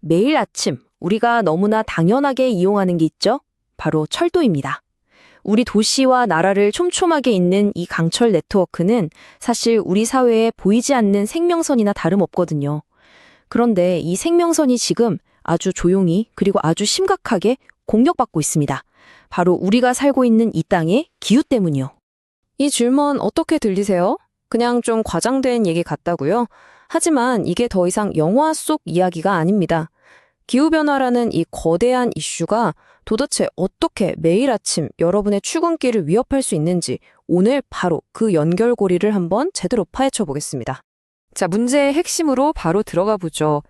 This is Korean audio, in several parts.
매일 아침 우리가 너무나 당연하게 이용하는 게 있죠? 바로 철도입니다. 우리 도시와 나라를 촘촘하게 잇는 이 강철 네트워크는 사실 우리 사회에 보이지 않는 생명선이나 다름없거든요. 그런데 이 생명선이 지금 아주 조용히 그리고 아주 심각하게 공격받고 있습니다. 바로 우리가 살고 있는 이 땅의 기후 때문이요. 이 질문 어떻게 들리세요? 그냥 좀 과장된 얘기 같다고요? 하지만 이게 더 이상 영화 속 이야기가 아닙니다. 기후변화라는 이 거대한 이슈가 도대체 어떻게 매일 아침 여러분의 출근길을 위협할 수 있는지 오늘 바로 그 연결고리를 한번 제대로 파헤쳐 보겠습니다. 자, 문제의 핵심으로 바로 들어가 보죠.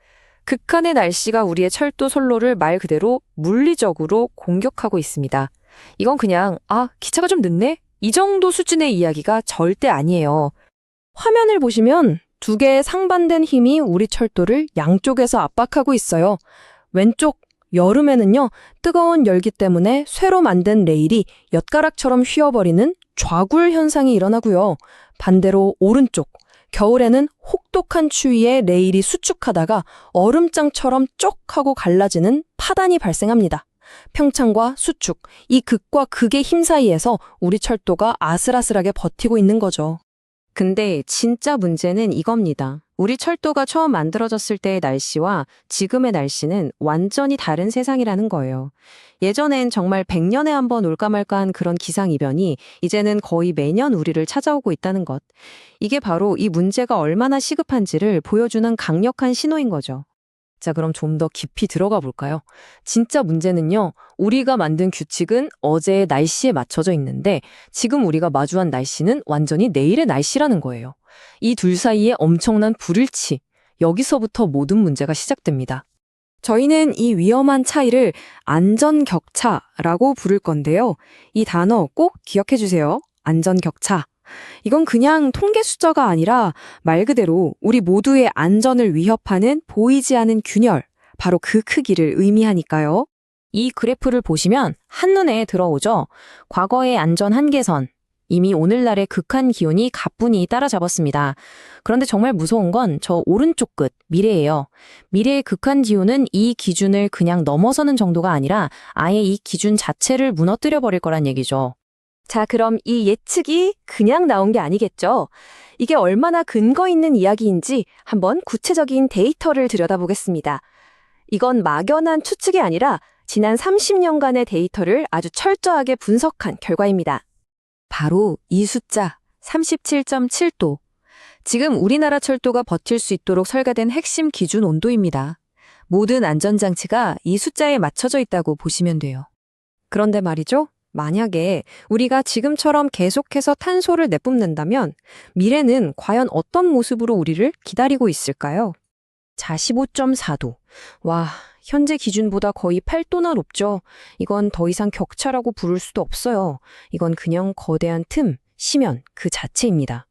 극한의 날씨가 우리의 철도 선로를 말 그대로 물리적으로 공격하고 있습니다. 이건 그냥 기차가 좀 늦네? 이 정도 수준의 이야기가 절대 아니에요. 화면을 보시면 두 개의 상반된 힘이 우리 철도를 양쪽에서 압박하고 있어요. 왼쪽 여름에는요, 뜨거운 열기 때문에 쇠로 만든 레일이 엿가락처럼 휘어버리는 좌굴 현상이 일어나고요. 반대로 오른쪽 겨울에는 혹독한 추위에 레일이 수축하다가 얼음장처럼 쪽 하고 갈라지는 파단이 발생합니다. 평창과 수축, 이 극과 극의 힘 사이에서 우리 철도가 아슬아슬하게 버티고 있는 거죠. 근데 진짜 문제는 이겁니다. 우리 철도가 처음 만들어졌을 때의 날씨와 지금의 날씨는 완전히 다른 세상이라는 거예요. 예전엔 정말 100년에 한 번 올까 말까한 그런 기상이변이 이제는 거의 매년 우리를 찾아오고 있다는 것. 이게 바로 이 문제가 얼마나 시급한지를 보여주는 강력한 신호인 거죠. 자, 그럼 좀 더 깊이 들어가 볼까요? 진짜 문제는요, 우리가 만든 규칙은 어제의 날씨에 맞춰져 있는데 지금 우리가 마주한 날씨는 완전히 내일의 날씨라는 거예요. 이 둘 사이에 엄청난 불일치, 여기서부터 모든 문제가 시작됩니다. 저희는 이 위험한 차이를 안전격차라고 부를 건데요. 이 단어 꼭 기억해 주세요. 안전격차. 이건 그냥 통계 숫자가 아니라 말 그대로 우리 모두의 안전을 위협하는 보이지 않은 균열, 바로 그 크기를 의미하니까요. 이 그래프를 보시면 한눈에 들어오죠. 과거의 안전 한계선, 이미 오늘날의 극한 기온이 가뿐히 따라잡았습니다. 그런데 정말 무서운 건 저 오른쪽 끝, 미래예요. 미래의 극한 기온은 이 기준을 그냥 넘어서는 정도가 아니라 아예 이 기준 자체를 무너뜨려 버릴 거란 얘기죠. 자, 그럼 이 예측이 그냥 나온 게 아니겠죠? 이게 얼마나 근거 있는 이야기인지 한번 구체적인 데이터를 들여다보겠습니다. 이건 막연한 추측이 아니라 지난 30년간의 데이터를 아주 철저하게 분석한 결과입니다. 바로 이 숫자 37.7도. 지금 우리나라 철도가 버틸 수 있도록 설계된 핵심 기준 온도입니다. 모든 안전장치가 이 숫자에 맞춰져 있다고 보시면 돼요. 그런데 말이죠. 만약에 우리가 지금처럼 계속해서 탄소를 내뿜는다면 미래는 과연 어떤 모습으로 우리를 기다리고 있을까요? 자, 15.4도. 와, 현재 기준보다 거의 8도나 높죠. 이건 더 이상 격차라고 부를 수도 없어요. 이건 그냥 거대한 틈, 심연 그 자체입니다.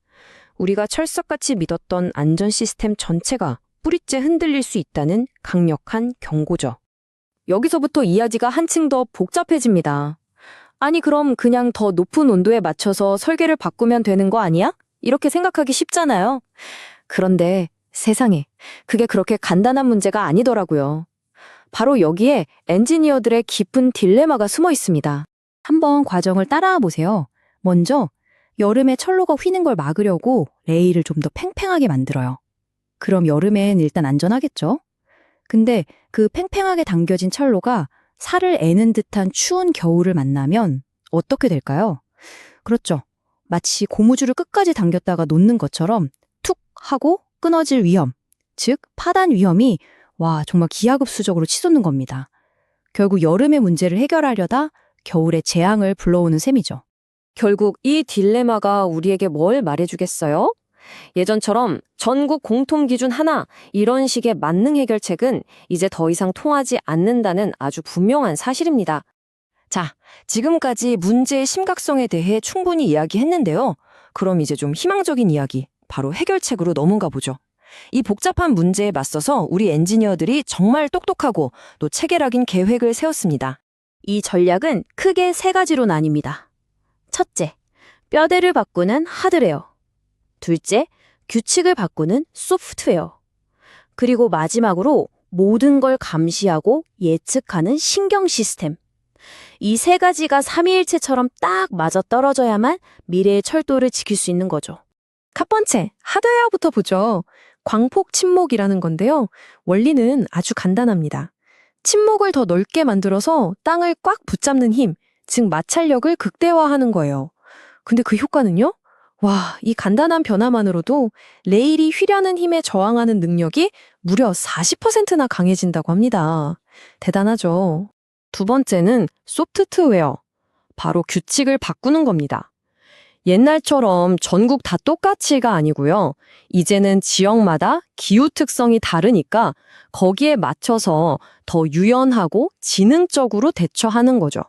우리가 철석같이 믿었던 안전 시스템 전체가 뿌리째 흔들릴 수 있다는 강력한 경고죠. 여기서부터 이야기가 한층 더 복잡해집니다. 아니, 그럼 그냥 더 높은 온도에 맞춰서 설계를 바꾸면 되는 거 아니야? 이렇게 생각하기 쉽잖아요. 그런데 세상에, 그게 그렇게 간단한 문제가 아니더라고요. 바로 여기에 엔지니어들의 깊은 딜레마가 숨어 있습니다. 한번 과정을 따라와 보세요. 먼저 여름에 철로가 휘는 걸 막으려고 레일을 좀 더 팽팽하게 만들어요. 그럼 여름엔 일단 안전하겠죠? 근데 그 팽팽하게 당겨진 철로가 살을 애는 듯한 추운 겨울을 만나면 어떻게 될까요? 그렇죠. 마치 고무줄을 끝까지 당겼다가 놓는 것처럼 툭 하고 끊어질 위험, 즉 파단 위험이 정말 기하급수적으로 치솟는 겁니다. 결국 여름의 문제를 해결하려다 겨울에 재앙을 불러오는 셈이죠. 결국 이 딜레마가 우리에게 뭘 말해주겠어요? 예전처럼 전국 공통 기준 하나, 이런 식의 만능 해결책은 이제 더 이상 통하지 않는다는 아주 분명한 사실입니다. 자, 지금까지 문제의 심각성에 대해 충분히 이야기했는데요. 그럼 이제 좀 희망적인 이야기, 바로 해결책으로 넘어가 보죠. 이 복잡한 문제에 맞서서 우리 엔지니어들이 정말 똑똑하고 또 체계적인 계획을 세웠습니다. 이 전략은 크게 3가지로 나뉩니다. 첫째, 뼈대를 바꾸는 하드웨어. 둘째, 규칙을 바꾸는 소프트웨어. 그리고 마지막으로 모든 걸 감시하고 예측하는 신경 시스템. 이 세 가지가 삼위일체처럼 딱 맞아 떨어져야만 미래의 철도를 지킬 수 있는 거죠. 첫 번째, 하드웨어부터 보죠. 광폭 침목이라는 건데요. 원리는 아주 간단합니다. 침목을 더 넓게 만들어서 땅을 꽉 붙잡는 힘, 즉 마찰력을 극대화하는 거예요. 근데 그 효과는요? 와, 이 간단한 변화만으로도 레일이 휘려는 힘에 저항하는 능력이 무려 40%나 강해진다고 합니다. 대단하죠. 두 번째는 소프트웨어, 바로 규칙을 바꾸는 겁니다. 옛날처럼 전국 다 똑같이가 아니고요. 이제는 지역마다 기후 특성이 다르니까 거기에 맞춰서 더 유연하고 지능적으로 대처하는 거죠.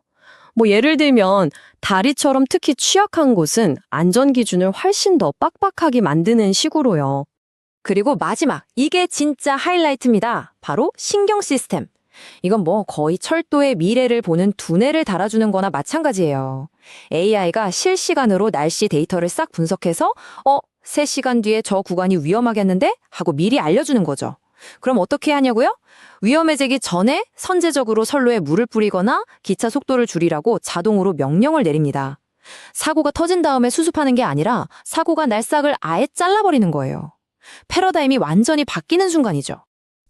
뭐 예를 들면 다리처럼 특히 취약한 곳은 안전 기준을 훨씬 더 빡빡하게 만드는 식으로요. 그리고 마지막, 이게 진짜 하이라이트입니다. 바로 신경 시스템. 이건 뭐 거의 철도의 미래를 보는 두뇌를 달아주는 거나 마찬가지예요. AI가 실시간으로 날씨 데이터를 싹 분석해서 3시간 뒤에 저 구간이 위험하겠는데? 하고 미리 알려주는 거죠. 그럼 어떻게 하냐고요? 위험해지기 전에 선제적으로 선로에 물을 뿌리거나 기차 속도를 줄이라고 자동으로 명령을 내립니다. 사고가 터진 다음에 수습하는 게 아니라 사고가 날 싹을 아예 잘라버리는 거예요. 패러다임이 완전히 바뀌는 순간이죠.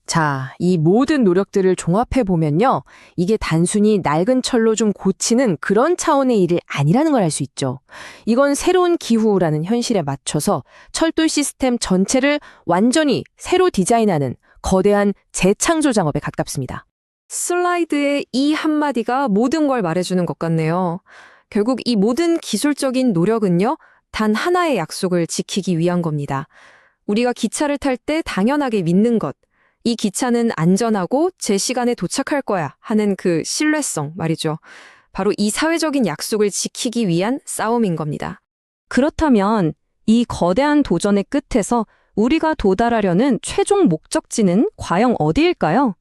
자, 이 모든 노력들을 종합해보면요. 이게 단순히 낡은 철로 좀 고치는 그런 차원의 일이 아니라는 걸 알 수 있죠. 이건 새로운 기후라는 현실에 맞춰서 철도 시스템 전체를 완전히 새로 디자인하는 거대한 재창조 작업에 가깝습니다. 슬라이드의 이 한마디가 모든 걸 말해주는 것 같네요. 결국 이 모든 기술적인 노력은요, 단 하나의 약속을 지키기 위한 겁니다. 우리가 기차를 탈 때 당연하게 믿는 것. 이 기차는 안전하고 제 시간에 도착할 거야 하는 그 신뢰성 말이죠. 바로 이 사회적인 약속을 지키기 위한 싸움인 겁니다. 그렇다면 이 거대한 도전의 끝에서 우리가 도달하려는 최종 목적지는 과연 어디일까요?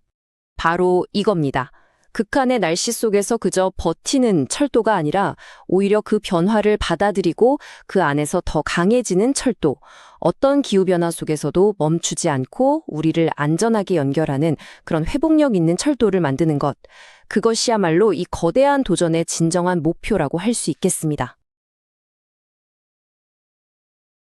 바로 이겁니다. 극한의 날씨 속에서 그저 버티는 철도가 아니라 오히려 그 변화를 받아들이고 그 안에서 더 강해지는 철도. 어떤 기후변화 속에서도 멈추지 않고 우리를 안전하게 연결하는 그런 회복력 있는 철도를 만드는 것. 그것이야말로 이 거대한 도전의 진정한 목표라고 할 수 있겠습니다.